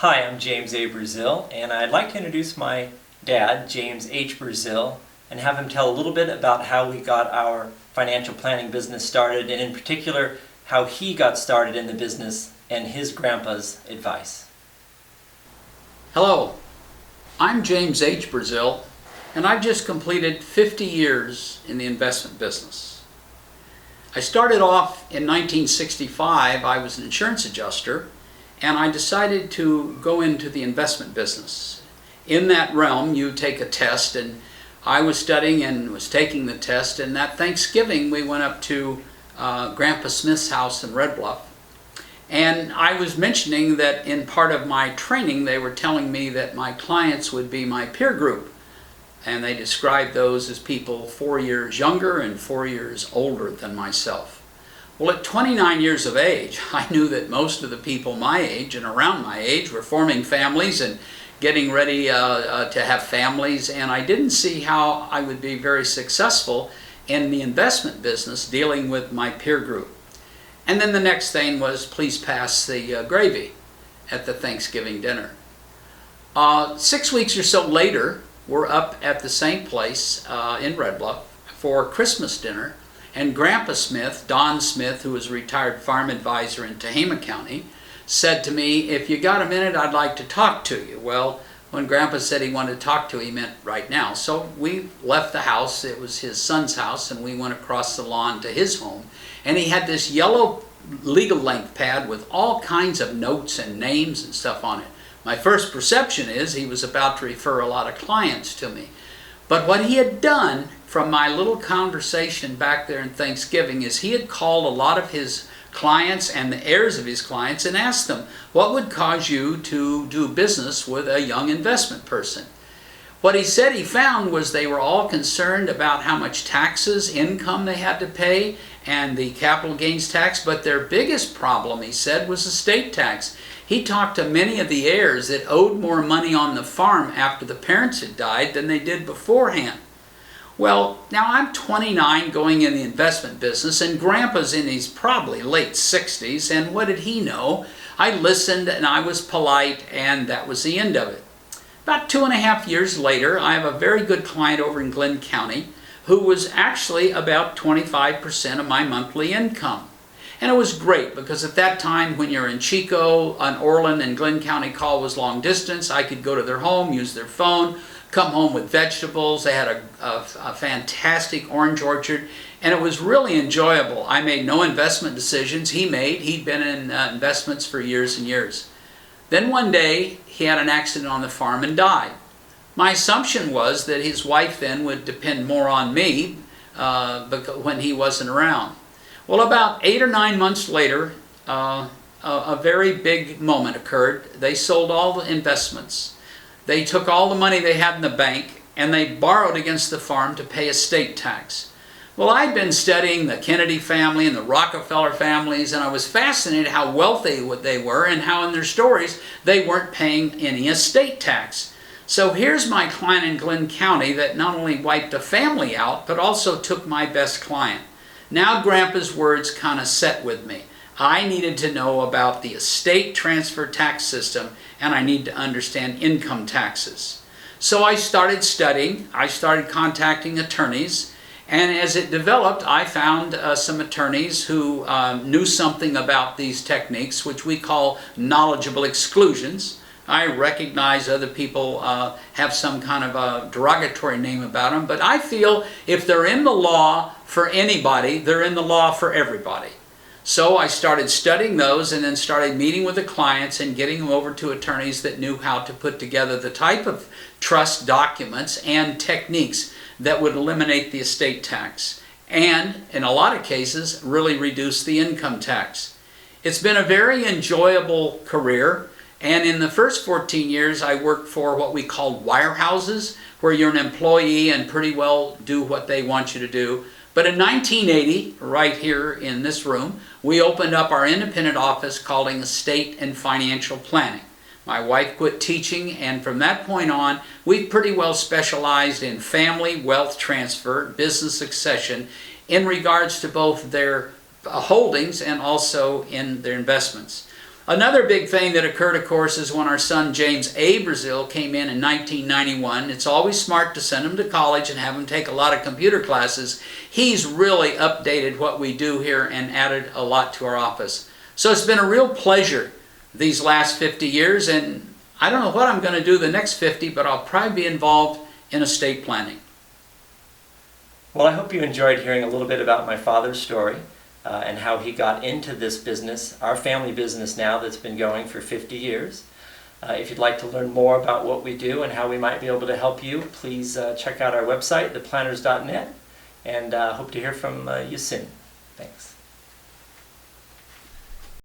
Hi, I'm James H Braziel, and I'd like to introduce my dad, James H Braziel, and have him tell a little bit about how we got our financial planning business started, and in particular, how he got started in the business and his grandpa's advice. Hello, I'm James H Braziel, and I've just completed 50 years in the investment business. I started off in 1965. I was an insurance adjuster, and I decided to go into the investment business. In that realm, you take a test, and I was studying and was taking the test, and that Thanksgiving we went up to Grandpa Smith's house in Red Bluff. And I was mentioning that in part of my training they were telling me that my clients would be my peer group. And they described those as people 4 years younger and 4 years older than myself. Well, at 29 years of age, I knew that most of the people my age and around my age were forming families and getting ready to have families, and I didn't see how I would be very successful in the investment business dealing with my peer group. And then the next thing was, please pass the gravy at the Thanksgiving dinner. 6 weeks or so later, we're up at the same place in Red Bluff for Christmas dinner, and Grandpa Smith, Don Smith, who was a retired farm advisor in Tehama County, said to me, if you got a minute, I'd like to talk to you. Well, when Grandpa said he wanted to talk to you, he meant right now. So we left the house. It was his son's house, and we went across the lawn to his home. And he had this yellow legal length pad with all kinds of notes and names and stuff on it. My first perception is he was about to refer a lot of clients to me. But what he had done from my little conversation back there in Thanksgiving is he had called a lot of his clients and the heirs of his clients and asked them, what would cause you to do business with a young investment person? What he said he found was they were all concerned about how much taxes, income they had to pay, and the capital gains tax, but their biggest problem, he said, was estate tax. He talked to many of the heirs that owed more money on the farm after the parents had died than they did beforehand. Well, now I'm 29 going in the investment business, and Grandpa's in his probably late 60s, and what did he know? I listened and I was polite, and that was the end of it. About 2.5 years later, I have a very good client over in Glenn County who was actually about 25% of my monthly income. And it was great because at that time when you're in Chico, on Orland and Glenn County, call was long distance. I could go to their home, use their phone, come home with vegetables. They had a fantastic orange orchard, and it was really enjoyable. I made no investment decisions. He'd been in investments for years and years. Then one day he had an accident on the farm and died. My assumption was that his wife then would depend more on me when he wasn't around. Well, about 8 or 9 months later, a very big moment occurred. They sold all the investments. They took all the money they had in the bank and they borrowed against the farm to pay estate tax. Well, I'd been studying the Kennedy family and the Rockefeller families, and I was fascinated how wealthy they were and how in their stories they weren't paying any estate tax. So here's my client in Glenn County that not only wiped a family out, but also took my best client. Now Grandpa's words kind of set with me. I needed to know about the estate transfer tax system, and I need to understand income taxes. So I started studying. I started contacting attorneys, and as it developed, I found some attorneys who knew something about these techniques, which we call knowledgeable exclusions. I recognize other people have some kind of a derogatory name about them, but I feel if they're in the law for anybody, they're in the law for everybody. So I started studying those and then started meeting with the clients and getting them over to attorneys that knew how to put together the type of trust documents and techniques that would eliminate the estate tax and, in a lot of cases, really reduce the income tax. It's been a very enjoyable career. And in the first 14 years, I worked for what we called wirehouses, where you're an employee and pretty well do what they want you to do. But in 1980, right here in this room, we opened up our independent office called Estate and Financial Planning. My wife quit teaching, and from that point on, we've pretty well specialized in family wealth transfer, business succession, in regards to both their holdings and also in their investments. Another big thing that occurred, of course, is when our son James A Braziel came in 1991. It's always smart to send him to college and have him take a lot of computer classes. He's really updated what we do here and added a lot to our office. So it's been a real pleasure these last 50 years, and I don't know what I'm going to do the next 50, but I'll probably be involved in estate planning. Well, I hope you enjoyed hearing a little bit about my father's story and how he got into this business, our family business now that's been going for 50 years. If you'd like to learn more about what we do and how we might be able to help you, please check out our website, theplanners.net, and hope to hear from you soon. Thanks.